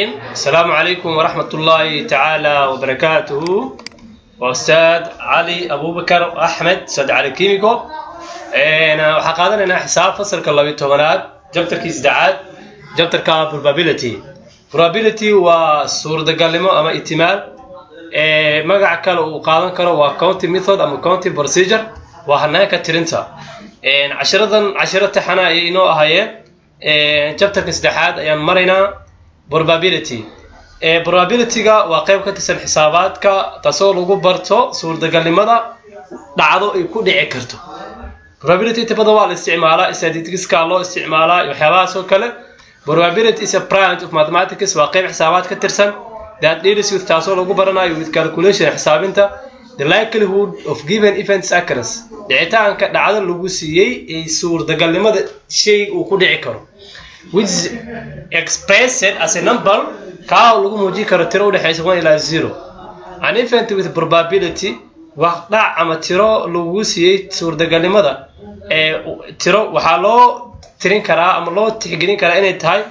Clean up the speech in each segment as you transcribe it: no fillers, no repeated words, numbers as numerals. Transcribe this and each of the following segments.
السلام عليكم ورحمة الله تعالى وبركاته. وأستاذ علي أبو بكر أحمد أستاذ علي كيميكو. أنا وحقادنا حساب فصل كلابي تومنات جبتر كيس دعات جبتر كا probability وصورة دقالمة أما احتمال مقع كالو وقادن كالو counting method أما counting procedure وهناك ترنتا عشرة حنا إنه هاي جبتر كيس دعات يعني مرينا probability probability-ga waa qayb ka tirsan xisaabaadka taasoo lagu barto suurtagalnimada dhacdo ay ku dhici karto. Probability inta badan waa la isticmaalaa statistics-ka loo isticmaalaa waxyaabahaas oo kale. Probability is a branch of mathematics waa qayb xisaabaad ka tirsan that deals with taasoo lagu baranayo with calculation xisaabinta the likelihood of given events occurrence dhicitaanka dhacdo lagu siiyay ee suurtagalnimada shay uu ku dhici karo, which is expressed as a number ka lagu muujin karo tiro u dhaxaysa 1 ilaa 0. An event with probability wax dhac ama tiro lagu siiyay suurtagalnimada tiro waxa loo tirin karaa ama loo tixgelin karaa inay tahay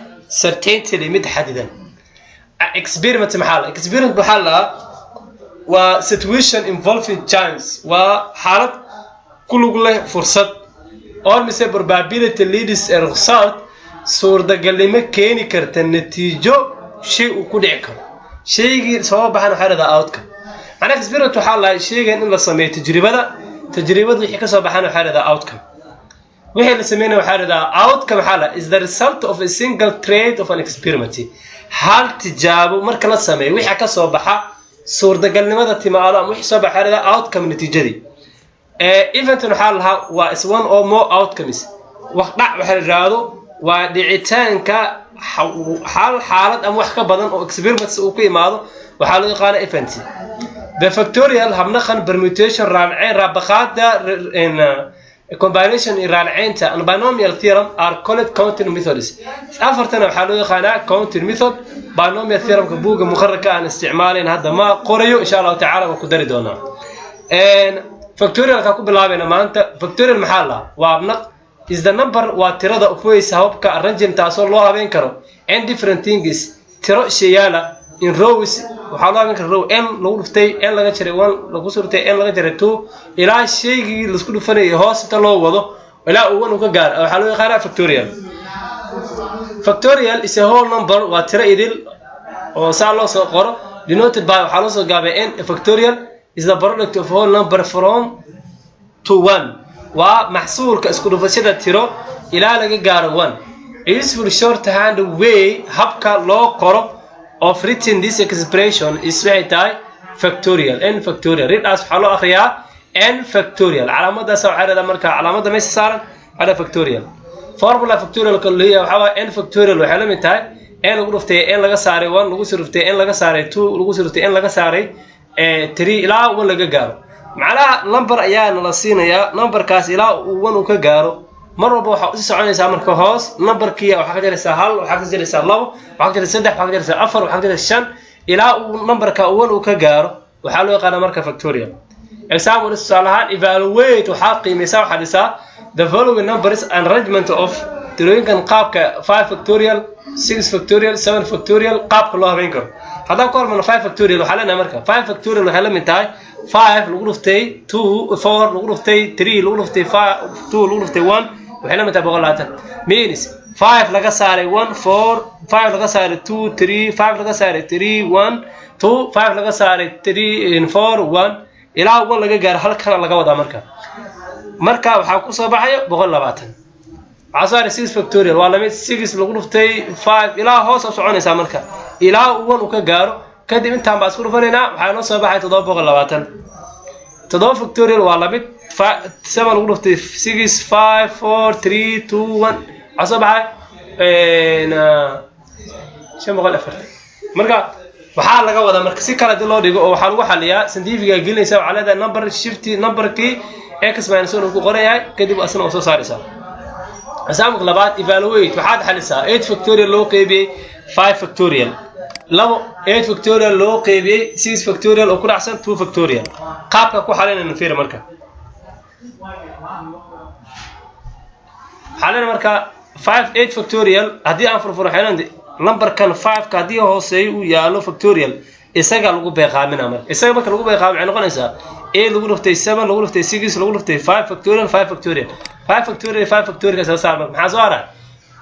certainty limit xadidan. Experiment maxaa la waa situation involving chance waa xaalad ku lug leh fursad or mise probability leads a result suurtagalnimo keeni karta natiijo shay uu ku dhici karo shaygii soo baxan waxa la outcome. Ana experiment waxa la sheegay in la sameeyo tajribada wixii ka soo baxan waxa la outcome. wixii la sameeyay waxa la outcome is the result of a single trade of an experiment. hal tijaabo marka la sameeyo wixii ka soo baxa suurtagalnimada timaado ama wixii soo baxa la outcome natiijadii. Event waxa la waa is one or more outcomes. wax dhac waxa la raado waa dhicitaanka hal xaalad ama wax ka badan oo experiments uu ku imaado waxa loo yaqaan event. The factorial habnaqan permutation raacay rabaqada in combination raacayinta and binomial theorem are called counting methods. afartana waxa loo yaqaan counting method. binomial theorem ka buuga muqarrarka aan isticmaalin hadda ma qorayo insha Allah ta'ala ku dari doonaa. Factorial ka ku bilaabeyna maanta factorial maxaa la waa habnaq is the number waa tirada of ways habka arrangement taasoo loo habeyn karo and different things tiro shayala in rows waxa loo habeyn karo row n lagu dhuftay n laga jaray 1 lagu surtay n laga jaray 2 ilaa shaygii la isku dhufanayo hoos inta loo wado ilaa uu 1 ka gaaro waxa loo yaqaan factorial is a whole number waa tiro idil oo saa loo soo qoro denoted by waxa loo soo gaabay n factorial is the product of whole number from to 1 ومحصول كاسكو دفشده تيرو الى laga gaaro 1. Useful shorthand way habka loo qoro of written this expression is factorial n factorial read as waxa loo akhriyaa n factorial calaamada soo xirada marka calaamada meesha saaran hada factorial formula factorial kulliya waxa n factorial waxa la mid tahay n lagu dhuftay n laga saaray 1 lagu sirftay n laga saaray 2 lagu sirftay n laga saaray 3 ilaa 1 laga gaaro macnaha number ayaa la siinayaa numberkaas ilaa uu 1 ka gaaro mar walba waxa u soconaysaa marka hoos numberkiya waxa ka jiraysaa 1 waxa ka jiraysaa 2 waxa ka jiraysaa 3 waxa ka jiraysaa 4 waxa ka jiraysaa 5 ilaa uu numberka 1 ka gaaro waxa loo yaqaan marka factorial. Example salahan evaluate waxa qiimaysaa waxa dhisaa the following numbers and arrangement of tirooyinkan qaabka 5 factorial 6 factorial 7 factorial qaabka loo habeyn karo. Haddii aan ku hormarno 5 factorial waxa leenahay marka 5 factorial waxa la mid tahay 5 lagu dhuftay 2 4 lagu dhuftay 3 lagu dhuftay 5 2 lagu dhuftay 1 waxa la mid tahay 200 means 5 laga saaray 1 4 5 laga saaray 2 3 5 laga saaray 3 1 2 5 laga saaray 3 4 1 ilaa 1 laga gaaro halka laga wadaa marka waxa ku soo baxayo 220. Asari 6 factorial waa la mid 6 lagu dhuftay 5 ilaa hoos u soconaysa marka ilaa 1 ka gaaro kadib intaan baa isku dhufanayna waxa noo soo baxay 720. 7 factorial waa la mid 7 lagu dhuftay 6 5 4 3 2 1 asoo baxay 540. marka waxa laga wada marka si kala loo dhigo oo waxa lagu xaliyaa scientific gelinaysa waxa leedahay number shift numberkii x minus 1 ku qorayahay kadib asna soo saaraysa. example labaad evaluate waxaad xalisaa 8 factorial loo qeybiyay 5 factorial 8 factorial loo qeybiyay 6 factorial oo ku dhacsan 2 factorial qaabka ku xalinayna fiir marka xalina marka 5 8 factorial hadii aan furfuro xeelanda number kan 5 ka hadii hooseey uu yaalo factorial isaga lagu beeqaamina marka isaga marka lagu beeqaam waxay noqonaysaa a lagu dhuftay 7 lagu dhuftay 6 lagu dhuftay 5 factorial 5 factorial 5 factorial 5 factorial ka soo saar marka maxaa soo haray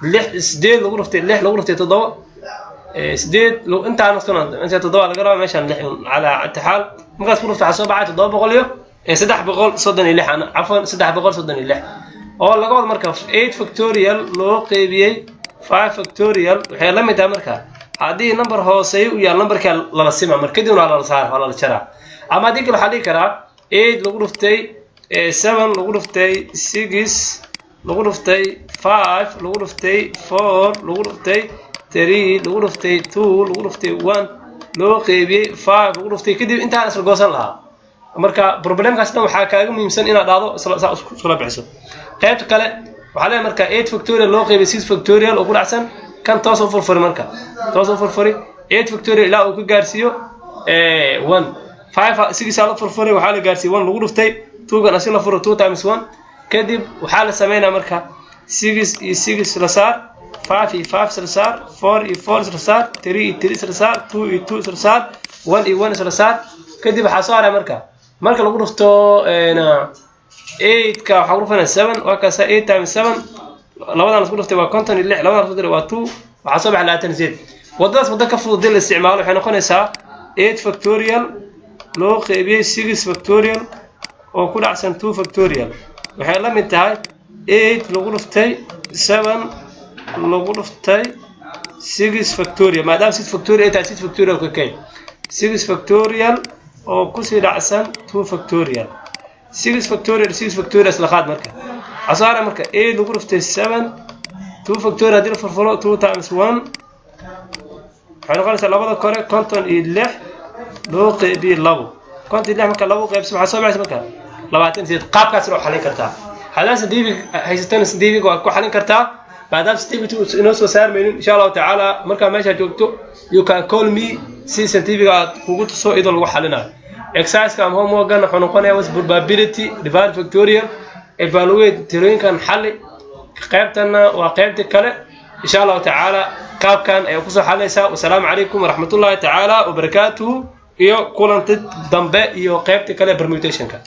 6 lagu dhuftay 6 lagu dhuftay 7 سديد لو انت عن نصنا انت تضوى على قراءه ماشي على اتحال ممكن تكون في حساب بعد 700 سدح بقول صدني لح انا عفوا سدح بقول صدني لح oo laga wada marka 8 factorial loo qaybiyay 5 factorial waxay la mid ah marka hadii number hooseeyo iyo numberka la sima markadina la saar wala la jara ama hadii kale xalii kara 8 lagu dhuftay 7 lagu dhuftay 6 lagu dhuftay 5 lagu dhuftay 4 lagu dhuftay 3 lagu dhuftay 2 lagu dhuftay 1 loo qaybiyay 5 lagu dhuftay kadib inta aan isla goosan lahaa marka problemkaasna waxa kaaga muhiimsan inaad dhaado isla bixiso qaybta kale waxa la marka 8 factorial loo qaybiyay 6 factorial oo ku dhacsan kan toos oo furfuri marka toos oo furfuri 8 factorial ilaa uu ka gaarsiiyo 1 5 6 la furfuri waxa la gaarsiiyay 1 lagu dhuftay 2 kan asina furo 2 times 1 kadib waxa la sameeynaa marka 6 iyo 6 la saar 5 iyo 5 سلسار 4 iyo 4 سلسار 3 iyo 3 سلسار 2 iyo 2 سلسار 1 iyo 1 سلسار kadib waxa soo haray marka lagu dhufto 8 ka waxa lagu dhufana 7 waa ka 8 times 7 labadan isku dhuftay waa 56 labadan isku dhuftay waa 2 waxa soo baxay 28 wadadaas wada ka fudud la isticmaalo waxay noqonaysaa 8 factorial loo qaybiyay 6 factorial oo ku dhacsan 2 factorial waxay la mid tahay 8 lagu dhuftay 7 lagu dhuftay 6 factorial maadaama 6 factorial ay 6 factorial ka kay 6 factorial oo ku sii dhacsan 2 factorial 6 factorial 6 factorial isla qaad marka asaara marka a lagu dhuftay 7 2 factorial hadii la furfuro 2 times 1 waxay noqonaysaa labada kore 56 loo qaybiyo 2 56 marka 2 qaybso waxa soo baxaysa marka 28 qaabkaas loo xalin kartaa hadaas diibi haysatan diibi waa ku xalin kartaa بعد ستيبي إنه سوسار منين إن شاء الله تعالى مركا ماشي جوكتو you can call me سي سنتيفيك كوجت سو إذا لو حلنا exercise كم هو موجنا حنقولنا was probability divide factorial evaluate ترين كان حل قيمتنا وقيمة الكلام إن شاء الله تعالى كاب كان يقص حلسا والسلام عليكم ورحمة الله تعالى وبركاته إيو كل أنت دمبة إيو قيمة الكلام permutation كان